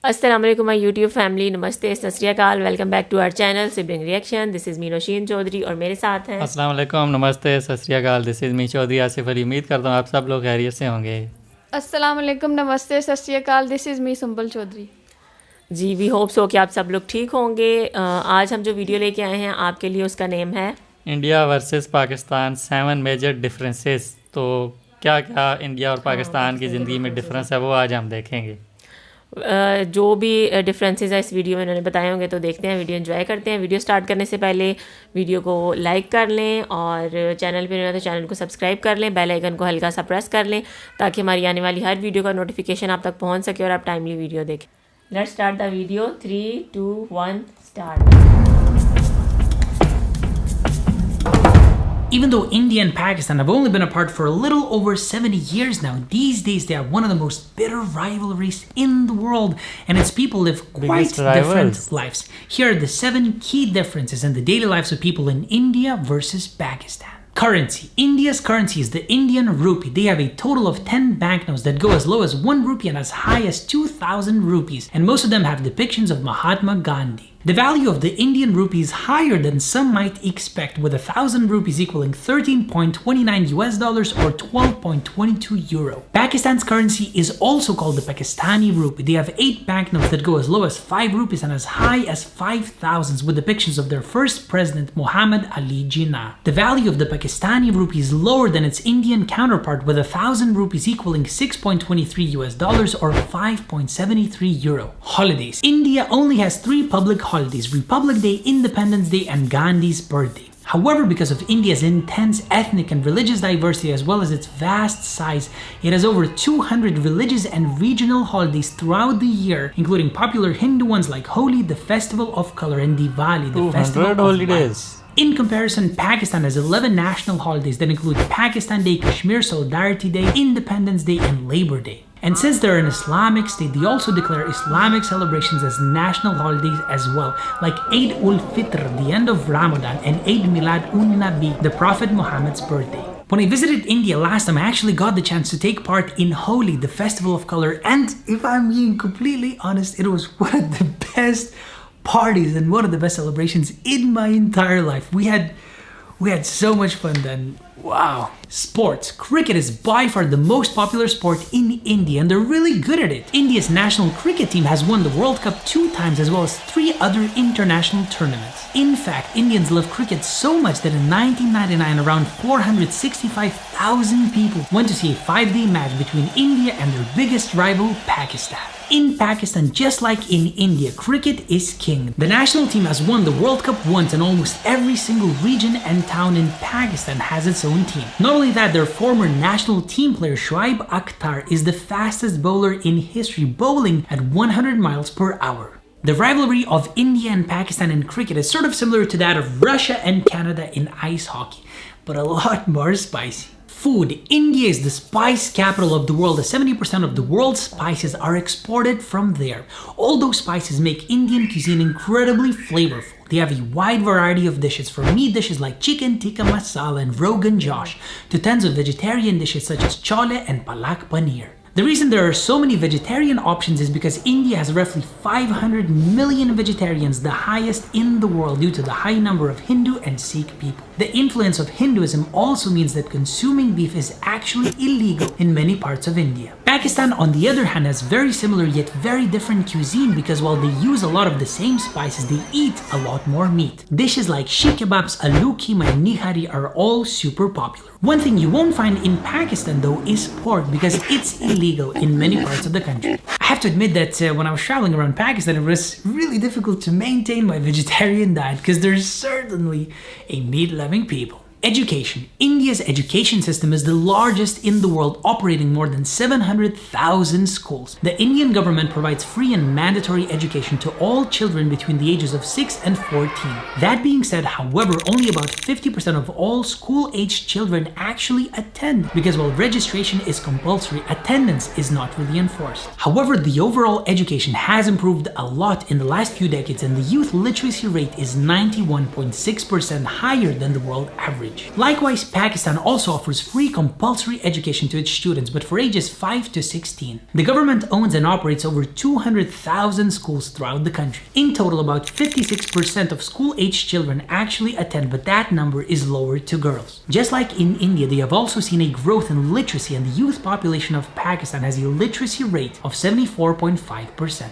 अस्सलाम वालेकुम my YouTube family, नमस्ते, सत श्री अकाल, welcome back to our channel sibling reaction. This is me Naushin Chaudhary और मेरे साथ हैं अस्सलाम वालेकुम, नमस्ते, सत श्री अकाल। This is me Chaudhary Asif Ali. उम्मीद करता हूँ आप सब लोग खैरियत से होंगे। अस्सलाम वालेकुम, नमस्ते, सत श्री अकाल। This is me Sumbal Chaudhary. जी, वी होप सो कि आप सब लोग ठीक होंगे। आज हम जो वीडियो लेके आए हैं आपके लिए, उसका नेम है India versus Pakistan 7 major differences. तो क्या क्या इंडिया और पाकिस्तान की ज़िंदगी में डिफरेंस है वो आज हम देखेंगे। जो भी डिफरेंसेस है इस वीडियो में उन्होंने बताए होंगे, तो देखते हैं, वीडियो एंजॉय करते हैं। वीडियो स्टार्ट करने से पहले वीडियो को लाइक कर लें और चैनल पे नए हो तो चैनल को सब्सक्राइब कर लें, बेल आइकन को हल्का सा प्रेस कर लें ताकि हमारी आने वाली हर वीडियो का नोटिफिकेशन आप तक पहुंच सके और आप टाइमली वीडियो देखें। Let's start the video. 3, 2, 1 start. Even though India and Pakistan have only been apart for a little over 70 years now, these days they have one of the most bitter rivalries in the world, and its people live quite different lives. Here are the 7 key differences in the daily lives of people in India versus Pakistan. Currency. India's currency is the Indian rupee. They have a total of 10 banknotes that go as low as 1 rupee and as high as 2,000 rupees, and most of them have depictions of Mahatma Gandhi. The value of the Indian rupee is higher than some might expect, with 1,000 rupees equaling 13.29 US dollars or 12.22 euro. Pakistan's currency is also called the Pakistani rupee. They have 8 banknotes that go as low as 5 rupees and as high as 5,000s, with depictions of their first president, Muhammad Ali Jinnah. The value of the Pakistani rupee is lower than its Indian counterpart, with 1,000 rupees equaling 6.23 US dollars or 5.73 euro. Holidays. India only has 3 public holidays: Republic Day, Independence Day, and Gandhi's birthday. However, because of India's intense ethnic and religious diversity as well as its vast size, it has over 200 religious and regional holidays throughout the year, including popular Hindu ones like Holi, the Festival of Color, and Diwali, the Festival of holidays. Lights. In comparison, Pakistan has 11 national holidays that include Pakistan Day, Kashmir Solidarity Day, Independence Day, and Labor Day. And since they're an Islamic state, they also declare Islamic celebrations as national holidays as well, like Eid ul-Fitr, the end of Ramadan, and Eid Milad un-Nabi, the Prophet Muhammad's birthday. When I visited India last time, I actually got the chance to take part in Holi, the Festival of Color, and if I'm being completely honest, it was one of the best parties and one of the best celebrations in my entire life. We had so much fun then. Wow. Sports. Cricket is by far the most popular sport in India, and they're really good at it. India's national cricket team has won the World Cup 2 times as well as 3 other international tournaments. In fact, Indians love cricket so much that in 1999, around 465,000 people went to see a 5-day match between India and their biggest rival, Pakistan. In Pakistan, just like in India, cricket is king. The national team has won the World Cup once, and almost every single region and town in Pakistan has its own team. Not only that, their former national team player Shoaib Akhtar is the fastest bowler in history, bowling at 100 miles per hour. The rivalry of India and Pakistan in cricket is sort of similar to that of Russia and Canada in ice hockey, but a lot more spicy. Food. India is the spice capital of the world, as 70% of the world's spices are exported from there. All those spices make Indian cuisine incredibly flavorful. They have a wide variety of dishes, from meat dishes like chicken tikka masala and Rogan Josh, to tons of vegetarian dishes such as chole and palak paneer. The reason there are so many vegetarian options is because India has roughly 500 million vegetarians, the highest in the world due to the high number of Hindu and Sikh people. The influence of Hinduism also means that consuming beef is actually illegal in many parts of India. Pakistan, on the other hand, has very similar yet very different cuisine because while they use a lot of the same spices, they eat a lot more meat. Dishes like shish kebabs, aloo keema, and nihari are all super popular. One thing you won't find in Pakistan though is pork because it's illegal in many parts of the country. I have to admit that when I was traveling around Pakistan, it was really difficult to maintain my vegetarian diet because there's certainly a meat-loving people. Education. India's education system is the largest in the world, operating more than 700,000 schools. The Indian government provides free and mandatory education to all children between the ages of 6 and 14. That being said, however, only about 50% of all school-aged children actually attend, because while registration is compulsory, attendance is not really enforced. However, the overall education has improved a lot in the last few decades, and the youth literacy rate is 91.6% higher than the world average. age. Likewise, Pakistan also offers free compulsory education to its students, but for ages 5 to 16. The government owns and operates over 200,000 schools throughout the country. In total, about 56% of school-aged children actually attend, but that number is lower to girls. Just like in India, they have also seen a growth in literacy, and the youth population of Pakistan has a literacy rate of 74.5%.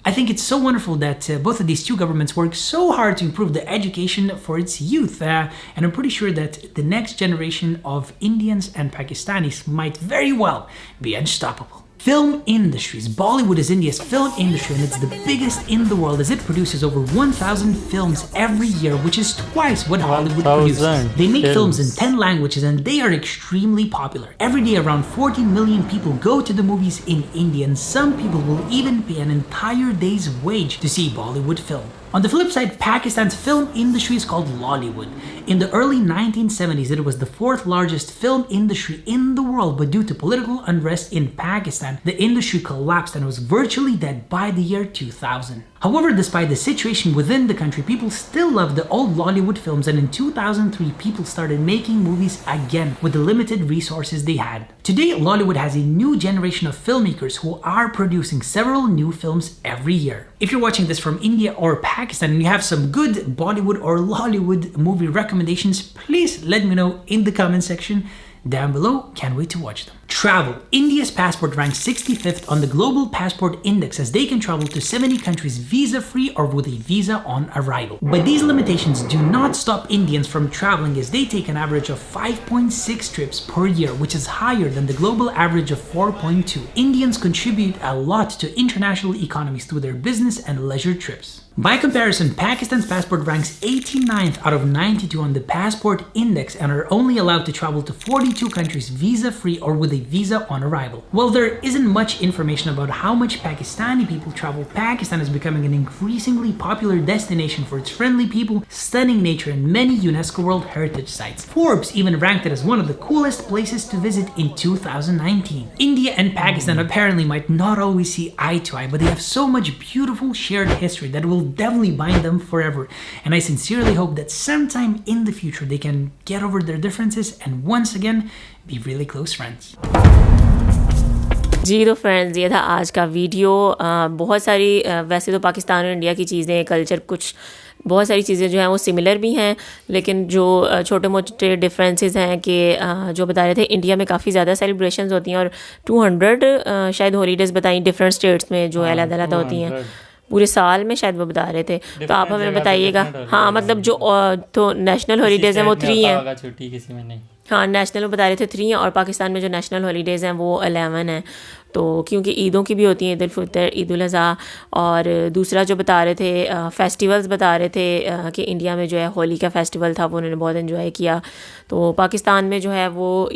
I think it's so wonderful that both of these two governments work so hard to improve the education for its youth, and I'm pretty sure that the next generation of Indians and Pakistanis might very well be unstoppable. Film industries. Bollywood is India's film industry, and it's the biggest in the world as it produces over 1,000 films every year, which is twice what Hollywood produces. They make films in 10 languages and they are extremely popular. Every day around 14 million people go to the movies in India, and some people will even pay an entire day's wage to see Bollywood film. On the flip side, Pakistan's film industry is called Lollywood. In the early 1970s, it was the fourth largest film industry in the world, but due to political unrest in Pakistan, the industry collapsed and was virtually dead by the year 2000. However, despite the situation within the country, people still love the old Lollywood films, and in 2003, people started making movies again with the limited resources they had. Today, Lollywood has a new generation of filmmakers who are producing several new films every year. If you're watching this from India or Pakistan and you have some good Bollywood or Lollywood movie recommendations, please let me know in the comment section down below. Can't wait to watch them. Travel. India's passport ranks 65th on the Global Passport Index, as they can travel to 70 countries visa-free or with a visa on arrival. But these limitations do not stop Indians from traveling, as they take an average of 5.6 trips per year, which is higher than the global average of 4.2. Indians contribute a lot to international economies through their business and leisure trips. By comparison, Pakistan's passport ranks 89th out of 92 on the Passport Index and are only allowed to travel to 42 countries visa-free or with a visa on arrival. While there isn't much information about how much Pakistani people travel, Pakistan is becoming an increasingly popular destination for its friendly people, stunning nature, and many UNESCO World Heritage Sites. Forbes even ranked it as one of the coolest places to visit in 2019. India and Pakistan apparently might not always see eye to eye, but they have so much beautiful shared history that will definitely bind them forever, and I sincerely hope that sometime in the future they can get over their differences and once again be really close friends. जी तो friends, ये था आज का video. बहुत सारी वैसे तो पाकिस्तान और इंडिया की चीज़ें, कल्चर, कुछ बहुत सारी चीज़ें जो हैं वो सिमिलर भी हैं, लेकिन जो छोटे मोटे डिफरेंसेस हैं कि जो बता रहे थे, इंडिया में काफ़ी ज़्यादा सेलिब्रेशंस होती हैं और 200 शायद हॉलीडेज़ बताई डिफरेंट स्टेट्स में जो अलग-अलग होती हैं पूरे साल में, शायद वो बता रहे थे। तो आप हमें बताइएगा। हाँ, मतलब जो तो नेशनल हॉलीडेज़ हैं वो 3 हैं, छुट्टी किसी में नहीं। हाँ, नेशनल बता रहे थे 3 हैं, और पाकिस्तान में जो नेशनल हॉलीडेज़ हैं वो 11 हैं। तो क्योंकि ईदों की भी होती हैं, ईद उल फितर, ईद उल अज़हा, और दूसरा जो बता रहे थे फेस्टिवल्स बता रहे थे कि इंडिया में जो है होली का फेस्टिवल था, वो उन्होंने बहुत एंजॉय किया। तो पाकिस्तान में जो है वो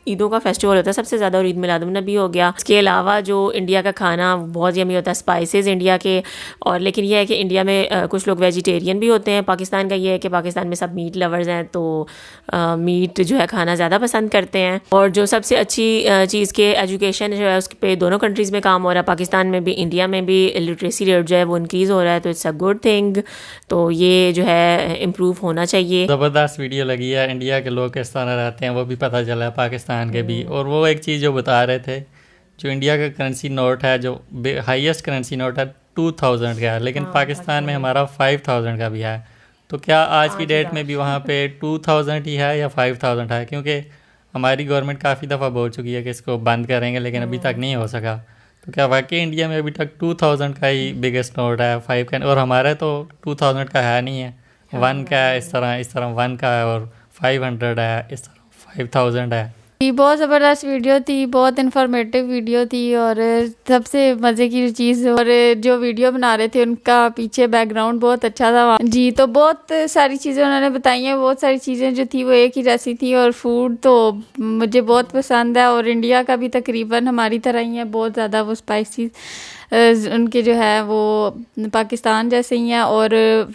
ईदों का फेस्टिवल होता है सबसे ज़्यादा, और ईद मिलादुन्नबी हो गया। इसके अलावा जो इंडिया का खाना बहुत यमी होता है, स्पाइसेस इंडिया के, और लेकिन यह है कि इंडिया में कुछ लोग वेजिटेरियन भी होते हैं। पाकिस्तान का ये है कि पाकिस्तान में सब मीट लवर्स हैं, तो मीट जो है खाना ज़्यादा पसंद करते हैं। और जो सबसे अच्छी चीज़ के एजुकेशन जो है उस पे दोनों कंट्रीज़ में काम हो रहा है, पाकिस्तान में भी इंडिया में भी लिटरेसी रेट जो है वो इंक्रीज़ हो रहा है, तो इट्स अ गुड थिंग। तो ये जो है इम्प्रूव होना चाहिए। ज़बरदस्त वीडियो लगी है, इंडिया के लोग किस तरह रहते हैं वो भी पता चला है, पाकिस्तान के भी। और वो एक चीज़ जो बता रहे थे, जो इंडिया का करेंसी नोट है, जो हाईएस्ट करेंसी नोट है 2000 का है, लेकिन पाकिस्तान में हमारा 5000 का भी है। तो क्या आज की डेट में भी वहाँ पे 2000 ही है या 5000 है? क्योंकि हमारी गवर्नमेंट काफ़ी दफ़ा बोल चुकी है कि इसको बंद करेंगे, लेकिन अभी तक नहीं हो सका। तो क्या वाकई इंडिया में अभी तक 2000 का ही बिगेस्ट नोट है, 5 का, और हमारा तो 2000 का है नहीं है, 1 का है, इस तरह 1 का है, और 500 है, इस तरह 5000 है। ये बहुत ज़बरदस्त वीडियो थी, बहुत इन्फॉर्मेटिव वीडियो थी, और सबसे मज़े की चीज़, और जो वीडियो बना रहे थे उनका पीछे बैकग्राउंड बहुत अच्छा था जी। तो बहुत सारी चीज़ें उन्होंने बताई हैं, बहुत सारी चीज़ें जो थी वो एक ही जैसी थी, और फूड तो मुझे बहुत पसंद है, और इंडिया का भी तकरीबन हमारी तरह ही है, बहुत ज़्यादा वो स्पाइसी उनके जो है वो पाकिस्तान जैसे ही हैं। और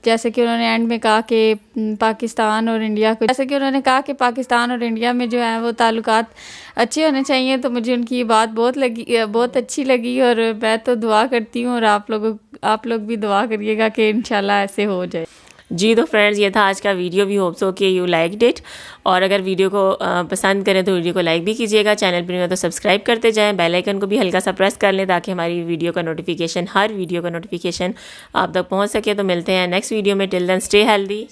जैसे कि उन्होंने एंड में कहा कि पाकिस्तान और इंडिया को, जैसे कि उन्होंने कहा कि पाकिस्तान और इंडिया में जो है वो ताल्लुकात अच्छे होने चाहिए, तो मुझे उनकी ये बात बहुत अच्छी लगी, और मैं तो दुआ करती हूँ, और आप लोग भी दुआ करिएगा कि इंशाल्लाह ऐसे हो जाए। जी तो फ्रेंड्स, ये था आज का वीडियो। वी होप सो कि यू लाइक्ड इट। और अगर वीडियो को पसंद करें तो वीडियो को लाइक भी कीजिएगा, चैनल पर नहीं हो तो सब्सक्राइब करते जाएं, बेल आइकन को भी हल्का सा प्रेस कर लें ताकि हमारी वीडियो का नोटिफिकेशन, हर वीडियो का नोटिफिकेशन आप तक पहुंच सके। तो मिलते हैं नेक्स्ट वीडियो में। Till then stay healthy,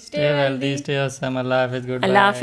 stay awesome. Allah हाफिज़, गुड अल्लाह हाफिज़।